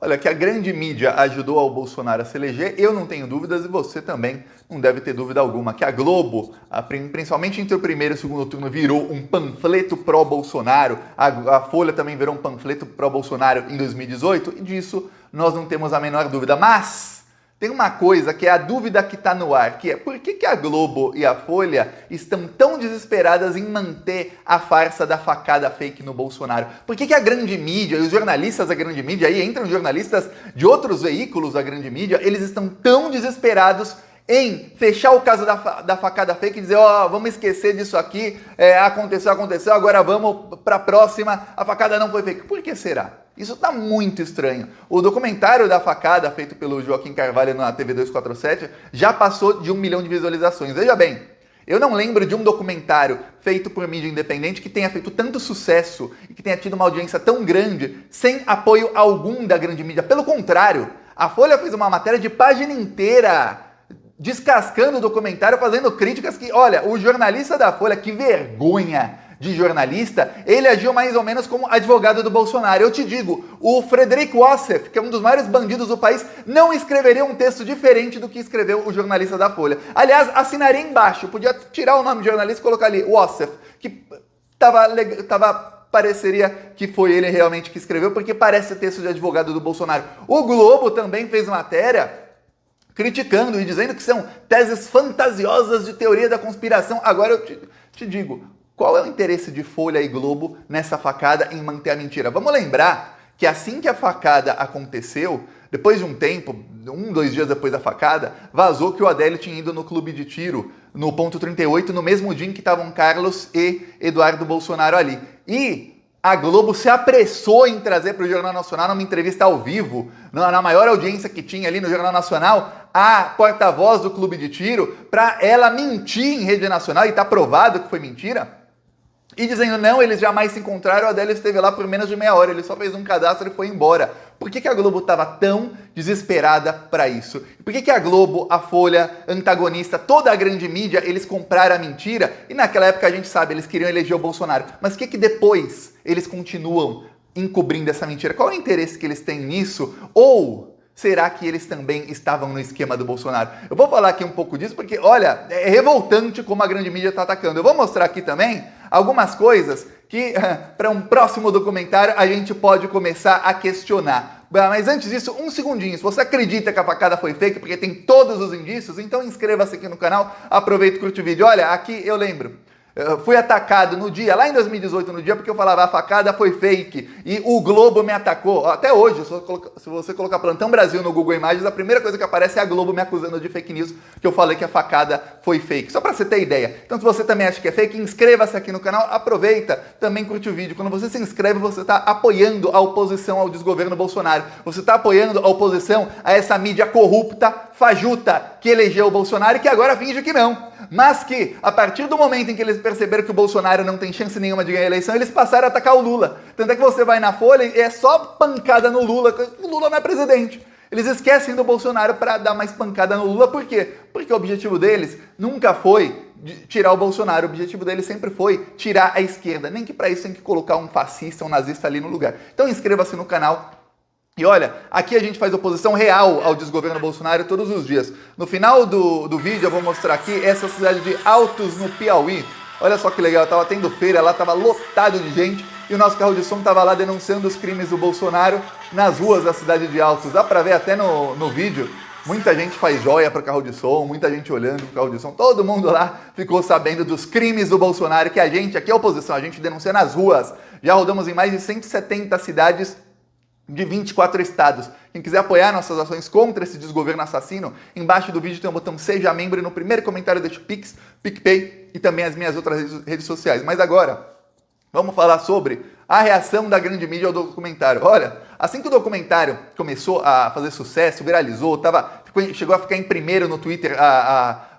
Olha, que a grande mídia ajudou ao Bolsonaro a se eleger, eu não tenho dúvidas e você também não deve ter dúvida alguma. Que a Globo, principalmente entre o primeiro e o segundo turno, virou um panfleto pró-Bolsonaro. A Folha também virou um panfleto pró-Bolsonaro em 2018 e disso nós não temos a menor dúvida. Mas tem uma coisa que é a dúvida que está no ar, que é por que a Globo e a Folha estão tão desesperadas em manter a farsa da facada fake no Bolsonaro? Por que a grande mídia e os jornalistas da grande mídia, aí entram jornalistas de outros veículos da grande mídia, eles estão tão desesperados em fechar o caso da facada fake e dizer, vamos esquecer disso aqui, aconteceu, agora vamos para a próxima, a facada não foi fake. Por que será? Isso tá muito estranho. O documentário da facada, feito pelo Joaquim Carvalho na TV 247, já passou de 1 milhão de visualizações. Veja bem, eu não lembro de um documentário feito por mídia independente que tenha feito tanto sucesso e que tenha tido uma audiência tão grande sem apoio algum da grande mídia. Pelo contrário, a Folha fez uma matéria de página inteira descascando o documentário, fazendo críticas que, olha, o jornalista da Folha, que vergonha de jornalista, ele agiu mais ou menos como advogado do Bolsonaro. Eu te digo, o Frederic Wassef, que é um dos maiores bandidos do país, não escreveria um texto diferente do que escreveu o jornalista da Folha. Aliás, assinaria embaixo, podia tirar o nome de jornalista e colocar ali, Wassef, que pareceria que foi ele realmente que escreveu, porque parece texto de advogado do Bolsonaro. O Globo também fez matéria criticando e dizendo que são teses fantasiosas de teoria da conspiração. Agora eu te digo, qual é o interesse de Folha e Globo nessa facada em manter a mentira? Vamos lembrar que assim que a facada aconteceu, depois de um tempo, 2 dias depois da facada, vazou que o Adélio tinha ido no clube de tiro, no ponto 38, no mesmo dia em que estavam Carlos e Eduardo Bolsonaro ali. E a Globo se apressou em trazer para o Jornal Nacional, numa entrevista ao vivo, na maior audiência que tinha ali no Jornal Nacional, a porta-voz do clube de tiro, para ela mentir em rede nacional, e está provado que foi mentira, e dizendo, não, eles jamais se encontraram, o Adélio esteve lá por menos de meia hora, ele só fez um cadastro e foi embora. Por que a Globo estava tão desesperada para isso? Por que a Globo, a Folha, antagonista, toda a grande mídia, eles compraram a mentira? E naquela época a gente sabe, eles queriam eleger o Bolsonaro. Mas por que depois eles continuam encobrindo essa mentira? Qual é o interesse que eles têm nisso? Ou será que eles também estavam no esquema do Bolsonaro? Eu vou falar aqui um pouco disso porque, olha, é revoltante como a grande mídia está atacando. Eu vou mostrar aqui também algumas coisas que, para um próximo documentário, a gente pode começar a questionar. Mas antes disso, um segundinho. Se você acredita que a facada foi fake, porque tem todos os indícios, então inscreva-se aqui no canal, aproveita e curte o vídeo. Olha, aqui eu lembro. Eu fui atacado no dia, lá em 2018, no dia, porque eu falava a facada foi fake e o Globo me atacou. Até hoje, se você colocar Plantão Brasil no Google Imagens, a primeira coisa que aparece é a Globo me acusando de fake news, que eu falei que a facada foi fake. Só pra você ter ideia. Então, se você também acha que é fake, inscreva-se aqui no canal, aproveita, também curte o vídeo. Quando você se inscreve, você está apoiando a oposição ao desgoverno Bolsonaro. Você está apoiando a oposição a essa mídia corrupta, fajuta, que elegeu o Bolsonaro e que agora finge que não. Mas que, a partir do momento em que eles perceberam que o Bolsonaro não tem chance nenhuma de ganhar a eleição, eles passaram a atacar o Lula. Tanto é que você vai na Folha e é só pancada no Lula. O Lula não é presidente. Eles esquecem do Bolsonaro para dar mais pancada no Lula. Por quê? Porque o objetivo deles nunca foi tirar o Bolsonaro. O objetivo deles sempre foi tirar a esquerda. Nem que para isso tem que colocar um fascista, um nazista ali no lugar. Então inscreva-se no canal. E olha, aqui a gente faz oposição real ao desgoverno Bolsonaro todos os dias. No final do vídeo eu vou mostrar aqui essa cidade de Altos, no Piauí. Olha só que legal, tava tendo feira lá, tava lotado de gente e o nosso carro de som tava lá denunciando os crimes do Bolsonaro nas ruas da cidade de Altos. Dá pra ver até no vídeo, muita gente faz joia pro carro de som, muita gente olhando pro carro de som. Todo mundo lá ficou sabendo dos crimes do Bolsonaro, que a gente, aqui é a oposição, a gente denuncia nas ruas. Já rodamos em mais de 170 cidades de 24 estados. Quem quiser apoiar nossas ações contra esse desgoverno assassino, embaixo do vídeo tem o botão Seja Membro e no primeiro comentário deixa o Pix, PicPay e também as minhas outras redes sociais. Mas agora, vamos falar sobre a reação da grande mídia ao documentário. Olha, assim que o documentário começou a fazer sucesso, viralizou, chegou a ficar em primeiro no Twitter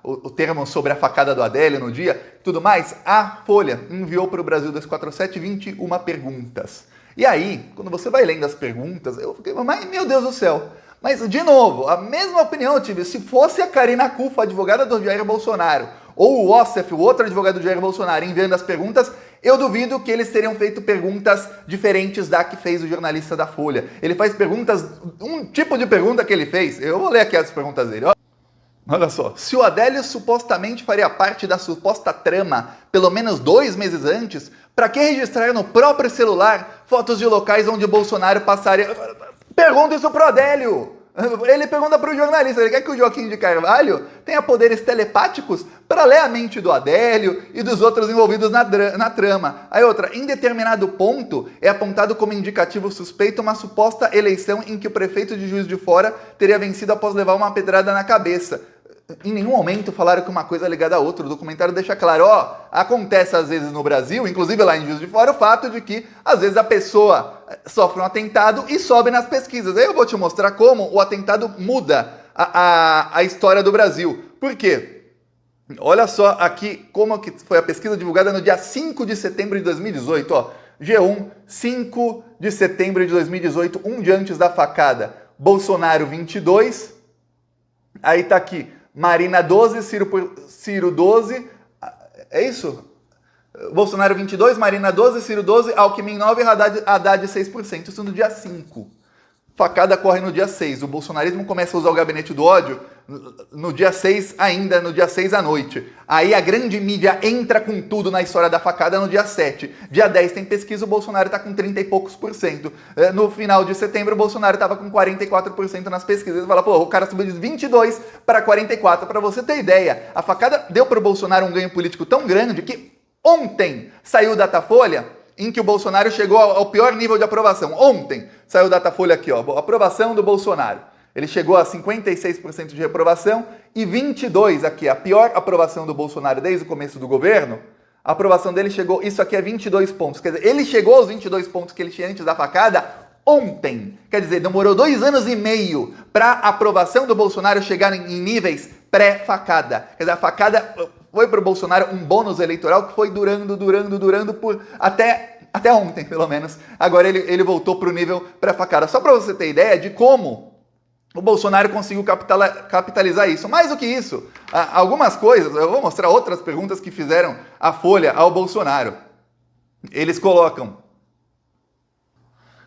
o termo sobre a facada do Adélio no dia, tudo mais, a Folha enviou para o Brasil 247 21 perguntas. E aí, quando você vai lendo as perguntas, eu fiquei, mas meu Deus do céu. Mas, de novo, a mesma opinião eu tive. Se fosse a Karina Cufa, advogada do Jair Bolsonaro, ou o Wassef, o outro advogado do Jair Bolsonaro, enviando as perguntas, Eu duvido que eles teriam feito perguntas diferentes da que fez o jornalista da Folha. Ele faz perguntas, um tipo de pergunta que ele fez. Eu vou ler aqui as perguntas dele. Olha só. Se o Adélio supostamente faria parte da suposta trama pelo menos 2 meses antes, para que registrar no próprio celular fotos de locais onde Bolsonaro passaria... Pergunta isso pro Adélio! Ele pergunta para o jornalista, ele quer que o Joaquim de Carvalho tenha poderes telepáticos para ler a mente do Adélio e dos outros envolvidos na trama. Aí outra, em determinado ponto é apontado como indicativo suspeito uma suposta eleição em que o prefeito de Juiz de Fora teria vencido após levar uma pedrada na cabeça. Em nenhum momento falaram que uma coisa é ligada à outra. O documentário deixa claro, acontece às vezes no Brasil, inclusive lá em Juiz de Fora, o fato de que às vezes a pessoa sofre um atentado e sobe nas pesquisas. Aí eu vou te mostrar como o atentado muda a história do Brasil. Por quê? Olha só aqui como que foi a pesquisa divulgada no dia 5 de setembro de 2018. G1, 5 de setembro de 2018, um dia antes da facada. Bolsonaro 22, aí tá aqui. Marina 12, Ciro 12, é isso? Bolsonaro 22, Marina 12, Ciro 12, Alckmin 9, Haddad 6%, isso no dia 5. Facada corre no dia 6, o bolsonarismo começa a usar o gabinete do ódio no dia 6 ainda, no dia 6 à noite. Aí a grande mídia entra com tudo na história da facada no dia 7. Dia 10 tem pesquisa, o Bolsonaro tá com 30 e poucos por cento. No final de setembro, o Bolsonaro tava com 44% nas pesquisas. Ele fala, o cara subiu de 22 para 44. Para você ter ideia, a facada deu pro Bolsonaro um ganho político tão grande que ontem saiu o Datafolha em que o Bolsonaro chegou ao pior nível de aprovação. Ontem saiu o Datafolha aqui, aprovação do Bolsonaro. Ele chegou a 56% de reprovação e 22% aqui, a pior aprovação do Bolsonaro desde o começo do governo. A aprovação dele chegou, isso aqui é 22 pontos. Quer dizer, ele chegou aos 22 pontos que ele tinha antes da facada ontem. Quer dizer, demorou 2 anos e meio para a aprovação do Bolsonaro chegar em níveis pré-facada. Quer dizer, a facada foi para o Bolsonaro um bônus eleitoral que foi durando por até ontem, pelo menos. Agora ele voltou para o nível pré-facada. Só para você ter ideia de como o Bolsonaro conseguiu capitalizar isso. Mais do que isso, algumas coisas, eu vou mostrar outras perguntas que fizeram a Folha ao Bolsonaro. Eles colocam: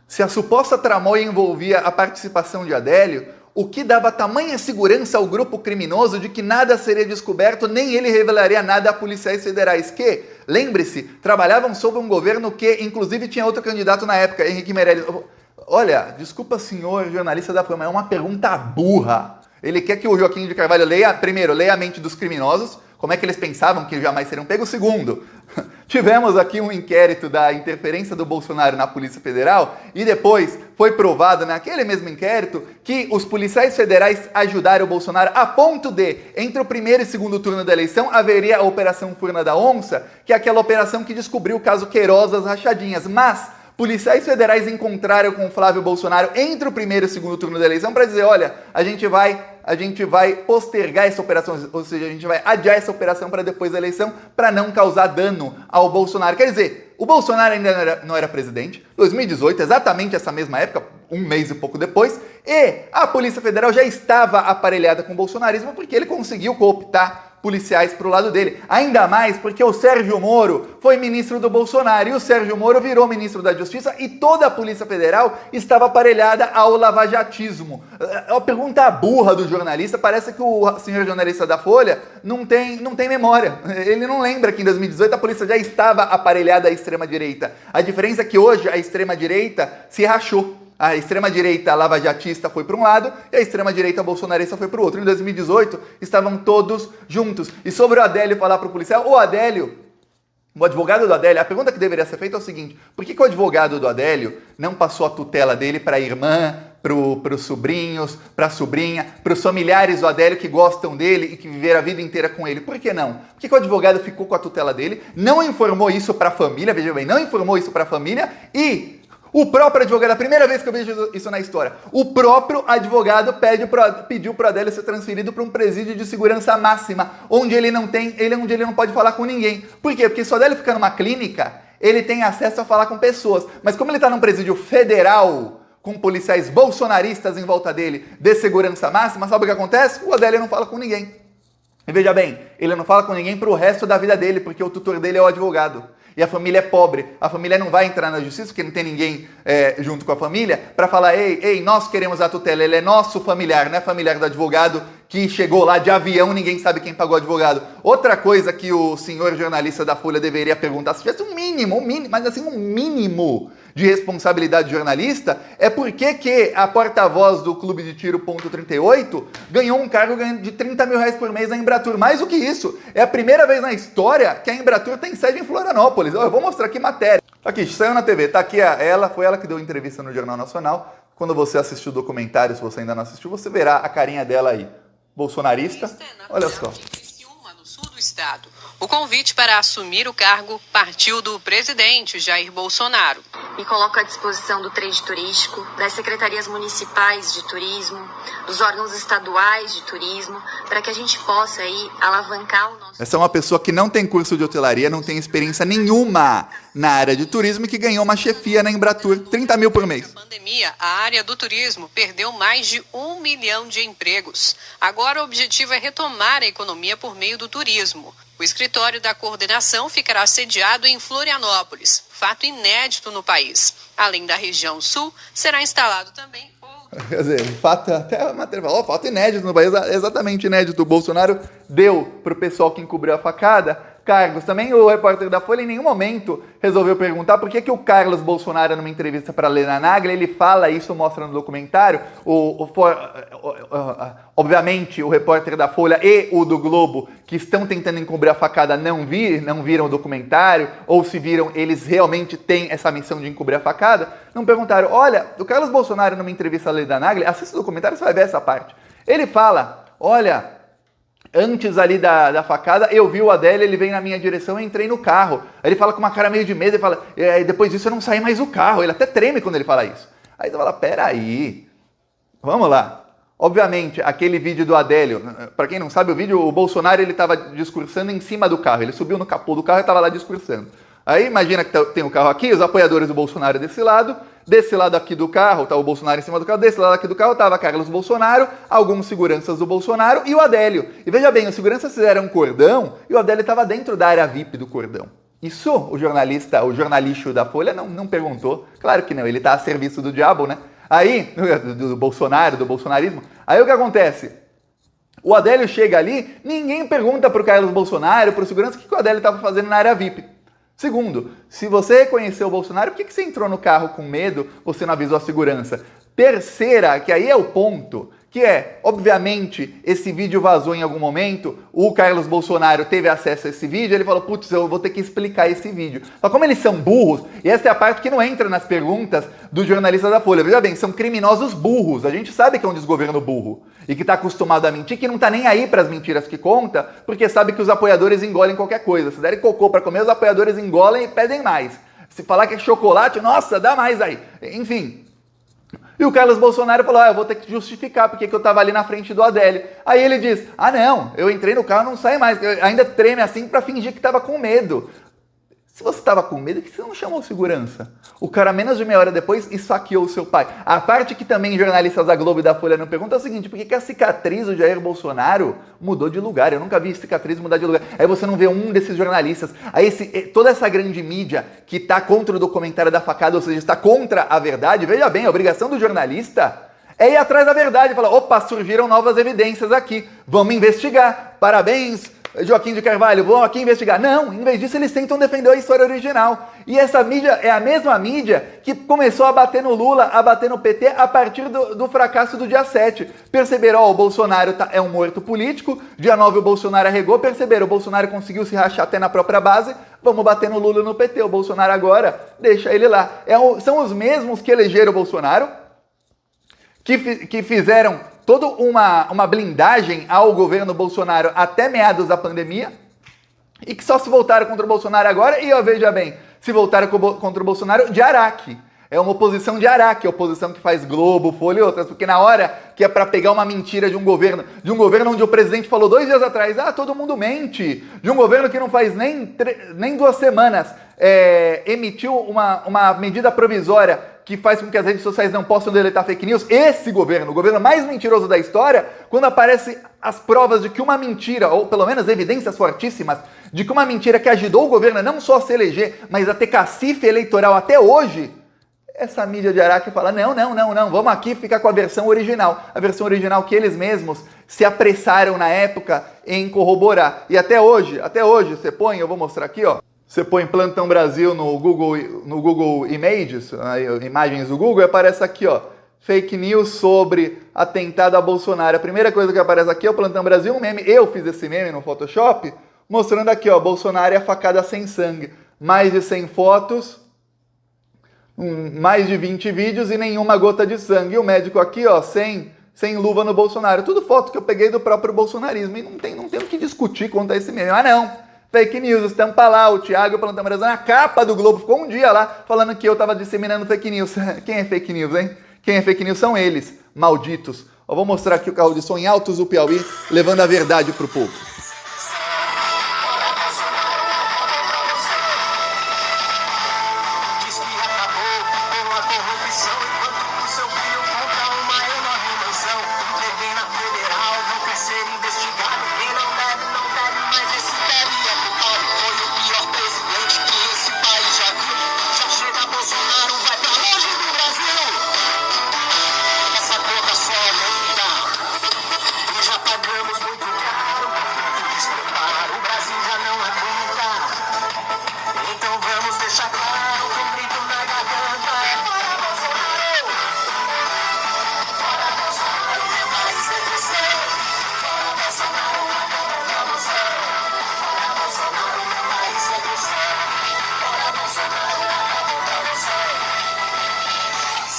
se a suposta tramóia envolvia a participação de Adélio, o que dava tamanha segurança ao grupo criminoso de que nada seria descoberto, nem ele revelaria nada a policiais federais que, lembre-se, trabalhavam sob um governo que, inclusive, tinha outro candidato na época, Henrique Meirelles. Olha, desculpa, senhor jornalista da Fama, é uma pergunta burra. Ele quer que o Joaquim de Carvalho leia a mente dos criminosos, como é que eles pensavam que jamais seriam pegos. Segundo, tivemos aqui um inquérito da interferência do Bolsonaro na Polícia Federal e depois foi provado naquele mesmo inquérito que os policiais federais ajudaram o Bolsonaro a ponto de, entre o primeiro e segundo turno da eleição, haveria a Operação Furna da Onça, que é aquela operação que descobriu o caso Queiroz das rachadinhas. Mas policiais federais encontraram com o Flávio Bolsonaro entre o primeiro e o segundo turno da eleição para dizer, olha, a gente vai postergar essa operação, ou seja, a gente vai adiar essa operação para depois da eleição para não causar dano ao Bolsonaro. Quer dizer, o Bolsonaro ainda não era presidente, 2018, exatamente essa mesma época, um mês e pouco depois, e a Polícia Federal já estava aparelhada com o bolsonarismo porque ele conseguiu cooptar policiais para o lado dele. Ainda mais porque o Sérgio Moro foi ministro do Bolsonaro e o Sérgio Moro virou ministro da Justiça e toda a Polícia Federal estava aparelhada ao lavajatismo. É uma pergunta burra do jornalista, parece que o senhor jornalista da Folha não tem memória. Ele não lembra que em 2018 a polícia já estava aparelhada à extrema-direita. A diferença é que hoje a extrema-direita se rachou. A extrema-direita lavajatista foi para um lado e a extrema-direita bolsonarista foi para o outro. Em 2018, estavam todos juntos. E sobre o Adélio falar para o policial, o advogado do Adélio, a pergunta que deveria ser feita é o seguinte: por que o advogado do Adélio não passou a tutela dele para a irmã, para os sobrinhos, para a sobrinha, para os familiares do Adélio que gostam dele e que viveram a vida inteira com ele? Por que não? Por que o advogado ficou com a tutela dele, não informou isso para a família, veja bem, não informou isso para a família e... o próprio advogado, a primeira vez que eu vejo isso na história, o próprio advogado pediu para o Adélio ser transferido para um presídio de segurança máxima, onde ele não pode falar com ninguém. Por quê? Porque se o Adélio ficar numa clínica, ele tem acesso a falar com pessoas. Mas como ele está num presídio federal, com policiais bolsonaristas em volta dele, de segurança máxima, sabe o que acontece? O Adélio não fala com ninguém. E veja bem, ele não fala com ninguém para o resto da vida dele, porque o tutor dele é o advogado. e a família é pobre, a família não vai entrar na justiça porque não tem ninguém junto com a família para falar, ei, nós queremos a tutela, ele é nosso familiar, não é familiar do advogado que chegou lá de avião, ninguém sabe quem pagou o advogado. Outra coisa que o senhor jornalista da Folha deveria perguntar, se tivesse um mínimo, mas assim um mínimo de responsabilidade jornalista, é por que a porta-voz do Clube de Tiro .38 ganhou um cargo de 30 mil reais por mês na Embratur. Mais do que isso, é a primeira vez na história que a Embratur tem sede em Florianópolis. Eu vou mostrar aqui matéria. Aqui, saiu na TV, tá aqui foi ela que deu entrevista no Jornal Nacional. Quando você assistiu o documentário, se você ainda não assistiu, você verá a carinha dela aí. Bolsonarista, olha só. No sul do estado. O convite para assumir o cargo partiu do presidente Jair Bolsonaro. Me coloco à disposição do trade turístico, das secretarias municipais de turismo, dos órgãos estaduais de turismo, para que a gente possa aí alavancar o nosso... Essa é uma pessoa que não tem curso de hotelaria, não tem experiência nenhuma na área de turismo e que ganhou uma chefia na Embratur, 30 mil por mês. Na pandemia, a área do turismo perdeu mais de 1 milhão de empregos. Agora o objetivo é retomar a economia por meio do turismo. O escritório da coordenação ficará sediado em Florianópolis, fato inédito no país. Além da região sul, será instalado também outro... Quer dizer, até a matéria falou, fato inédito no país, exatamente inédito. O Bolsonaro deu para o pessoal que encobriu a facada cargos. Também o repórter da Folha em nenhum momento resolveu perguntar por que o Carlos Bolsonaro, numa entrevista para a Helena Nagler, ele fala isso, mostra no documentário. Obviamente, o repórter da Folha e o do Globo, que estão tentando encobrir a facada, não viram o documentário, ou se viram, eles realmente têm essa missão de encobrir a facada, não perguntaram, olha, o Carlos Bolsonaro, numa entrevista à Helena Nagler, assista o documentário, você vai ver essa parte. Ele fala, olha... Antes ali da facada, eu vi o Adélio, ele veio na minha direção e entrei no carro. Aí ele fala com uma cara meio de medo, ele fala, depois disso eu não saí mais do carro. Ele até treme quando ele fala isso. Aí você fala, peraí, vamos lá. Obviamente, aquele vídeo do Adélio, para quem não sabe o vídeo, o Bolsonaro ele estava discursando em cima do carro. Ele subiu no capô do carro e estava lá discursando. Aí imagina que tem o carro aqui, os apoiadores do Bolsonaro desse lado aqui do carro tá o Bolsonaro em cima do carro, desse lado aqui do carro tava Carlos Bolsonaro, alguns seguranças do Bolsonaro e o Adélio. E veja bem, os seguranças fizeram um cordão e o Adélio estava dentro da área VIP do cordão. Isso o jornalista da Folha não perguntou. Claro que não, ele tá a serviço do diabo, né? Aí, do Bolsonaro, do bolsonarismo. Aí o que acontece? O Adélio chega ali, ninguém pergunta pro Carlos Bolsonaro, pro segurança, o que o Adélio estava fazendo na área VIP. Segundo, se você reconheceu o Bolsonaro, por que você entrou no carro com medo, você não avisou a segurança? Terceira, que aí é o ponto, que é, obviamente, esse vídeo vazou em algum momento, o Carlos Bolsonaro teve acesso a esse vídeo, ele falou, putz, eu vou ter que explicar esse vídeo. Só como eles são burros, e essa é a parte que não entra nas perguntas do jornalista da Folha, veja bem, são criminosos burros, a gente sabe que é um desgoverno burro, e que está acostumado a mentir, que não está nem aí para as mentiras que conta, porque sabe que os apoiadores engolem qualquer coisa. Se derem cocô para comer, os apoiadores engolem e pedem mais. Se falar que é chocolate, nossa, dá mais aí. Enfim... E o Carlos Bolsonaro falou, eu vou ter que justificar porque que eu tava ali na frente do Adélio. Aí ele diz, não, eu entrei no carro, não saí mais. Eu ainda treme assim pra fingir que tava com medo. Se você tava com medo, por que você não chamou segurança? O cara, menos de meia hora depois, esfaqueou o seu pai. A parte que também jornalistas da Globo e da Folha não perguntam é o seguinte, por que a cicatriz do Jair Bolsonaro mudou de lugar? Eu nunca vi cicatriz mudar de lugar. Aí você não vê um desses jornalistas. Aí toda essa grande mídia que tá contra o documentário da facada, ou seja, está contra a verdade, veja bem, a obrigação do jornalista é ir atrás da verdade. Falar, opa, surgiram novas evidências aqui, vamos investigar. Parabéns, Joaquim de Carvalho, vão aqui investigar. Não, em vez disso eles tentam defender a história original. E essa mídia é a mesma mídia que começou a bater no Lula, a bater no PT a partir do fracasso do dia 7. Perceberam, o Bolsonaro é um morto político, dia 9 o Bolsonaro arregou, perceberam, o Bolsonaro conseguiu se rachar até na própria base, vamos bater no Lula e no PT. O Bolsonaro agora, deixa ele lá. São os mesmos que elegeram o Bolsonaro, que fizeram toda uma blindagem ao governo Bolsonaro até meados da pandemia e que só se voltaram contra o Bolsonaro agora e, veja bem, se voltaram contra o Bolsonaro de Araque. É uma oposição de Araque, a oposição que faz Globo, Folha e outras, porque na hora que é para pegar uma mentira de um governo onde o presidente falou 2 dias atrás, todo mundo mente, de um governo que não faz nem 2 semanas, emitiu uma medida provisória que faz com que as redes sociais não possam deletar fake news, esse governo, o governo mais mentiroso da história, quando aparecem as provas de que uma mentira, ou pelo menos evidências fortíssimas, de que uma mentira que ajudou o governo não só a se eleger, mas a ter cacife eleitoral até hoje, essa mídia de Araque fala, não, vamos aqui ficar com a versão original que eles mesmos se apressaram na época em corroborar. E até hoje, você põe, eu vou mostrar aqui, ó, você põe Plantão Brasil no Google Images, imagens do Google, e aparece aqui, ó, fake news sobre atentado a Bolsonaro. A primeira coisa que aparece aqui é o Plantão Brasil, um meme, eu fiz esse meme no Photoshop, mostrando aqui, ó, Bolsonaro e a facada sem sangue. Mais de 100 fotos, mais de 20 vídeos e nenhuma gota de sangue. E o médico aqui, ó, sem luva no Bolsonaro. Tudo foto que eu peguei do próprio bolsonarismo. E não tem o que discutir quanto a esse meme. Ah, não. Fake news, estampa lá, o Thiago e o Plantão Brasil na capa do Globo. Ficou um dia lá falando que eu tava disseminando fake news. Quem é fake news, hein? Quem é fake news são eles, malditos. Eu vou mostrar aqui o carro de som em Altos do Piauí, levando a verdade pro povo.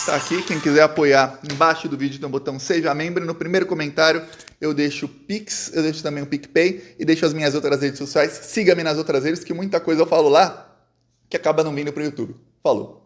Tá aqui, quem quiser apoiar, embaixo do vídeo tem um botão Seja Membro. No primeiro comentário eu deixo o Pix, eu deixo também o PicPay e deixo as minhas outras redes sociais. Siga-me nas outras redes, que muita coisa eu falo lá que acaba não vindo pro YouTube. Falou!